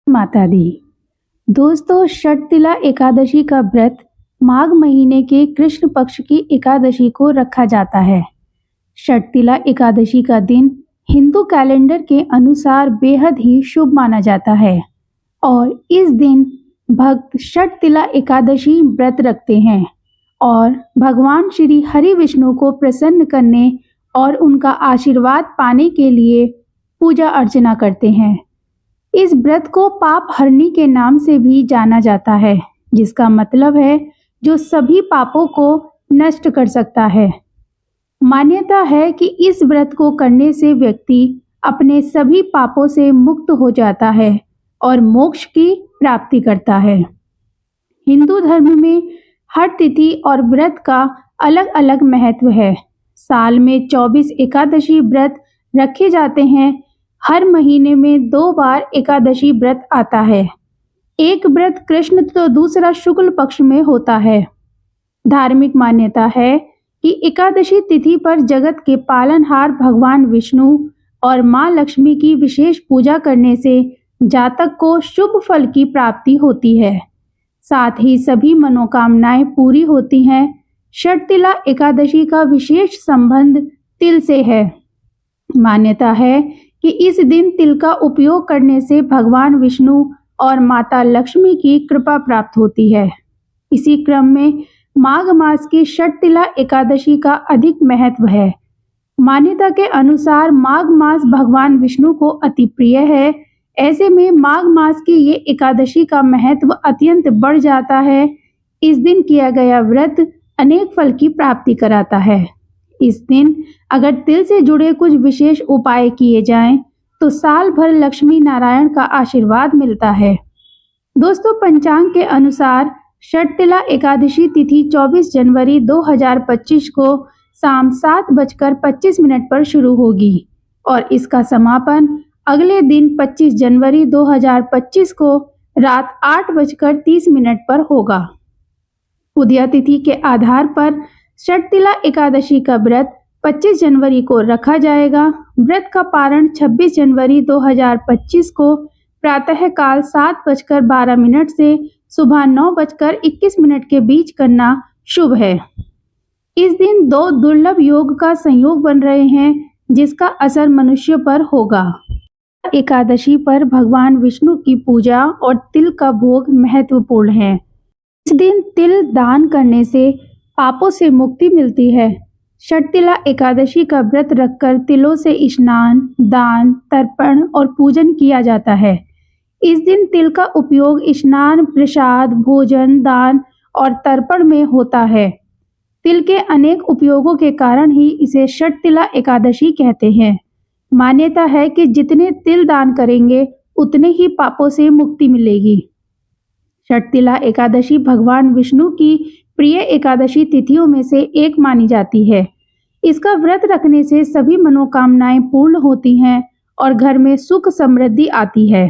माता दी। दोस्तों, षटतिला एकादशी का व्रत माघ महीने के कृष्ण पक्ष की एकादशी को रखा जाता है। षटतिला एकादशी का दिन हिंदू कैलेंडर के अनुसार बेहद ही शुभ माना जाता है और इस दिन भक्त षटतिला एकादशी व्रत रखते हैं और भगवान श्री हरि विष्णु को प्रसन्न करने और उनका आशीर्वाद पाने के लिए पूजा अर्चना करते हैं। इस व्रत को पाप हरनी के नाम से भी जाना जाता है, जिसका मतलब है जो सभी पापों को नष्ट कर सकता है। मान्यता है कि इस व्रत को करने से व्यक्ति अपने सभी पापों से मुक्त हो जाता है और मोक्ष की प्राप्ति करता है। हिंदू धर्म में हर तिथि और व्रत का अलग अलग महत्व है। साल में 24 एकादशी व्रत रखे जाते हैं। हर महीने में 2 बार एकादशी व्रत आता है। एक व्रत कृष्ण तो दूसरा शुक्ल पक्ष में होता है। धार्मिक मान्यता है कि एकादशी तिथि पर जगत के पालनहार भगवान विष्णु और मां लक्ष्मी की विशेष पूजा करने से जातक को शुभ फल की प्राप्ति होती है। साथ ही सभी मनोकामनाएं पूरी होती हैं। षटतिला एकादशी का विशेष संबंध तिल से है। मान्यता है कि इस दिन तिल का उपयोग करने से भगवान विष्णु और माता लक्ष्मी की कृपा प्राप्त होती है। इसी क्रम में माघ मास की षटतिला एकादशी का अधिक महत्व है। मान्यता के अनुसार माघ मास भगवान विष्णु को अति प्रिय है। ऐसे में माघ मास की ये एकादशी का महत्व अत्यंत बढ़ जाता है। इस दिन किया गया व्रत अनेक फल की प्राप्ति कराता है। इस दिन अगर तिल से जुड़े कुछ विशेष उपाय किए जाएं तो साल भर लक्ष्मी नारायण का आशीर्वाद मिलता है। दोस्तों, पंचांग के अनुसार षटतिला एकादशी तिथि 24 जनवरी 2025 को शाम 7:25 पर शुरू होगी और इसका समापन अगले दिन 25 जनवरी 2025 को रात 8:30 पर होगा। उदया तिथि के आधार पर षटतिला एकादशी का व्रत 25 जनवरी को रखा जाएगा। व्रत का पारण 26 जनवरी 2025 को प्रातःकाल 7:12 से सुबह 9:21 के बीच करना शुभ है। इस दिन 2 दुर्लभ योग का संयोग बन रहे हैं, जिसका असर मनुष्य पर होगा। एकादशी पर भगवान विष्णु की पूजा और तिल का भोग महत्वपूर्ण है। इस दिन तिल दान करने से पापों से मुक्ति मिलती है। षटतिला एकादशी का व्रत रखकर तिलों से स्नान, दान, तर्पण और पूजन किया जाता है। इस दिन तिल का उपयोग स्नान, प्रसाद, भोजन, दान और तर्पण में होता है। तिल के अनेक उपयोगों के कारण ही इसे षटतिला एकादशी कहते हैं। मान्यता है कि जितने तिल दान करेंगे उतने ही पापों से मुक्ति मिलेगी। षटतिला एकादशी भगवान विष्णु की प्रिय एकादशी तिथियों में से एक मानी जाती है। इसका व्रत रखने से सभी मनोकामनाएं पूर्ण होती हैं और घर में सुख समृद्धि आती है।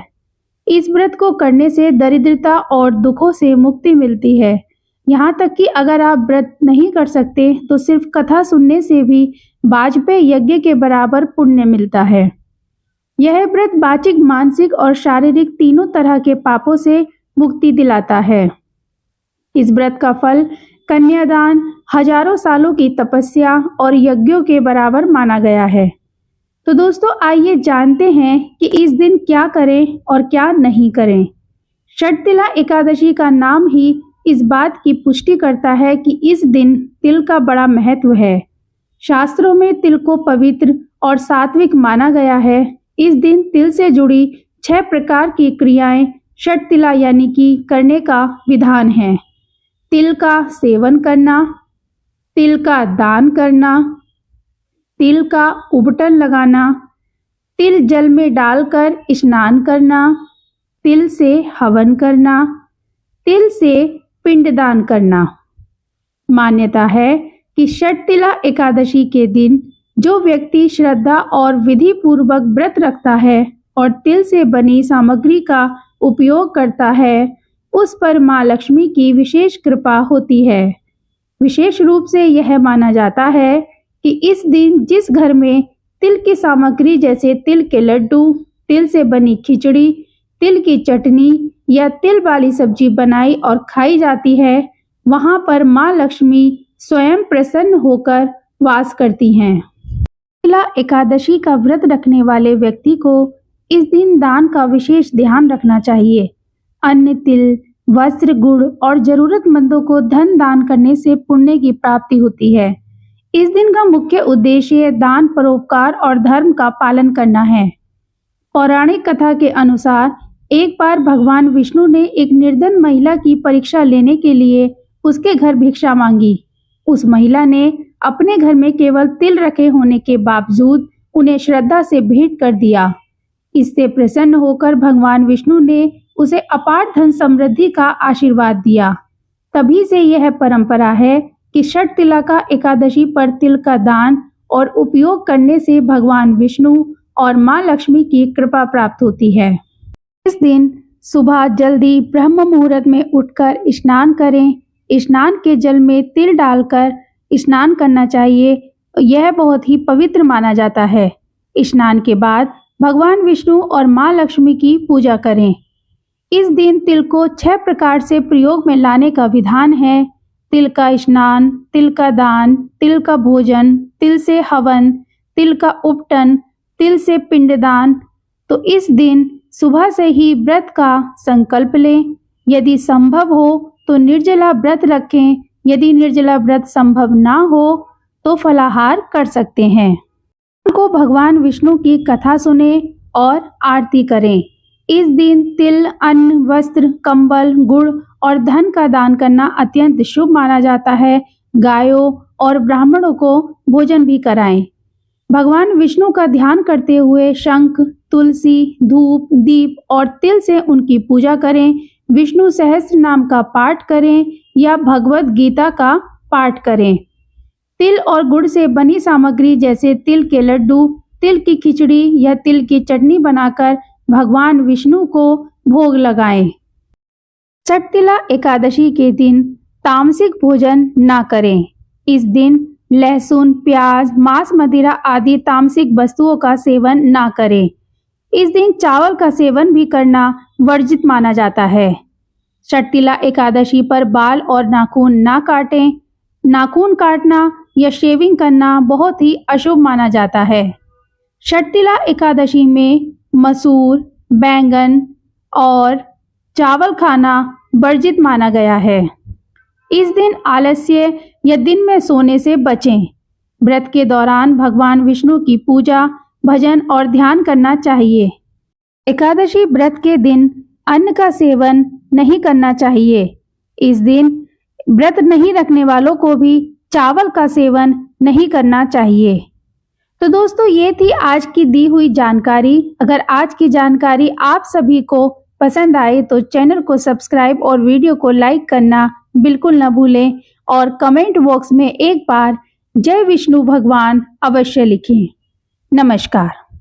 इस व्रत को करने से दरिद्रता और दुखों से मुक्ति मिलती है। यहाँ तक कि अगर आप व्रत नहीं कर सकते तो सिर्फ कथा सुनने से भी वाजपेय यज्ञ के बराबर पुण्य मिलता है। यह व्रत वाचिक, मानसिक और शारीरिक तीनों तरह के पापों से मुक्ति दिलाता है। इस व्रत का फल कन्यादान, हजारों सालों की तपस्या और यज्ञों के बराबर माना गया है। तो दोस्तों, आइए जानते हैं कि इस दिन क्या करें और क्या नहीं करें। षटतिला एकादशी का नाम ही इस बात की पुष्टि करता है कि इस दिन तिल का बड़ा महत्व है। शास्त्रों में तिल को पवित्र और सात्विक माना गया है। इस दिन तिल से जुड़ी 6 प्रकार की क्रियाएं षटतिला यानी कि करने का विधान है। तिल का सेवन करना, तिल का दान करना, तिल का उबटन लगाना, तिल जल में डालकर स्नान करना, तिल से हवन करना, तिल से पिंडदान करना। मान्यता है कि षटतिला एकादशी के दिन जो व्यक्ति श्रद्धा और विधि पूर्वक व्रत रखता है और तिल से बनी सामग्री का उपयोग करता है, उस पर मां लक्ष्मी की विशेष कृपा होती है। विशेष रूप से यह माना जाता है कि इस दिन जिस घर में तिल की सामग्री जैसे तिल के लड्डू, तिल से बनी खिचड़ी, तिल की चटनी या तिल वाली सब्जी बनाई और खाई जाती है, वहां पर मां लक्ष्मी स्वयं प्रसन्न होकर वास करती हैं। तिला एकादशी का व्रत रखने वाले व्यक्ति को इस दिन दान का विशेष ध्यान रखना चाहिए। अन्न, तिल, वस्त्र, गुड़ और जरूरतमंदों को धन दान करने से पुण्य की प्राप्ति होती है। इस दिन का मुख्य उद्देश्य दान, परोपकार और धर्म का पालन करना है। पौराणिक कथा के अनुसार एक बार भगवान विष्णु ने एक निर्धन महिला की परीक्षा लेने के लिए उसके घर भिक्षा मांगी। उस महिला ने अपने घर में केवल तिल रखे होने के बावजूद उन्हें श्रद्धा से भेंट कर दिया। इससे प्रसन्न होकर भगवान विष्णु ने उसे अपार धन समृद्धि का आशीर्वाद दिया। तभी से यह परंपरा है कि षटतिलका एकादशी पर तिल का दान और उपयोग करने से भगवान विष्णु और मां लक्ष्मी की कृपा प्राप्त होती है। इस दिन सुबह जल्दी ब्रह्म मुहूर्त में उठकर स्नान करें। स्नान के जल में तिल डालकर स्नान करना चाहिए। यह बहुत ही पवित्र माना जाता है। स्नान के बाद भगवान विष्णु और मां लक्ष्मी की पूजा करें। इस दिन तिल को 6 प्रकार से प्रयोग में लाने का विधान है। तिल का स्नान, तिल का दान, तिल का भोजन, तिल से हवन, तिल का उपटन, तिल से पिंडदान। तो इस दिन सुबह से ही व्रत का संकल्प लें। यदि संभव हो तो निर्जला व्रत रखें। यदि निर्जला व्रत संभव ना हो तो फलाहार कर सकते हैं। को भगवान विष्णु की कथा सुने और आरती करें। इस दिन तिल, अन्न, वस्त्र, कंबल, गुड़ और धन का दान करना अत्यंत शुभ माना जाता है। गायों और ब्राह्मणों को भोजन भी कराएं। भगवान विष्णु का ध्यान करते हुए शंख, तुलसी, धूप, दीप और तिल से उनकी पूजा करें। विष्णु सहस्त्र नाम का पाठ करें या भगवत गीता का पाठ करें। तिल और गुड़ से बनी सामग्री जैसे तिल के लड्डू, तिल की खिचड़ी या तिल की चटनी बनाकर भगवान विष्णु को भोग लगाएं। षटतिला एकादशी के दिन तामसिक भोजन ना करें। इस दिन लहसुन, प्याज, मांस, मदिरा आदि तामसिक वस्तुओं का सेवन ना करें। इस दिन चावल का सेवन भी करना वर्जित माना जाता है। षटतिला एकादशी पर बाल और नाखून ना काटें। नाखून काटना या शेविंग करना बहुत ही अशुभ माना जाता है। षटतिला एकादशी में मसूर, बैंगन और चावल खाना वर्जित माना गया है। इस दिन आलस्य या दिन में सोने से बचें। व्रत के दौरान भगवान विष्णु की पूजा, भजन और ध्यान करना चाहिए। एकादशी व्रत के दिन अन्न का सेवन नहीं करना चाहिए। इस दिन व्रत नहीं रखने वालों को भी चावल का सेवन नहीं करना चाहिए। तो दोस्तों, ये थी आज की दी हुई जानकारी। अगर आज की जानकारी आप सभी को पसंद आए तो चैनल को सब्सक्राइब और वीडियो को लाइक करना बिल्कुल न भूलें और कमेंट बॉक्स में एक बार जय विष्णु भगवान अवश्य लिखें। नमस्कार।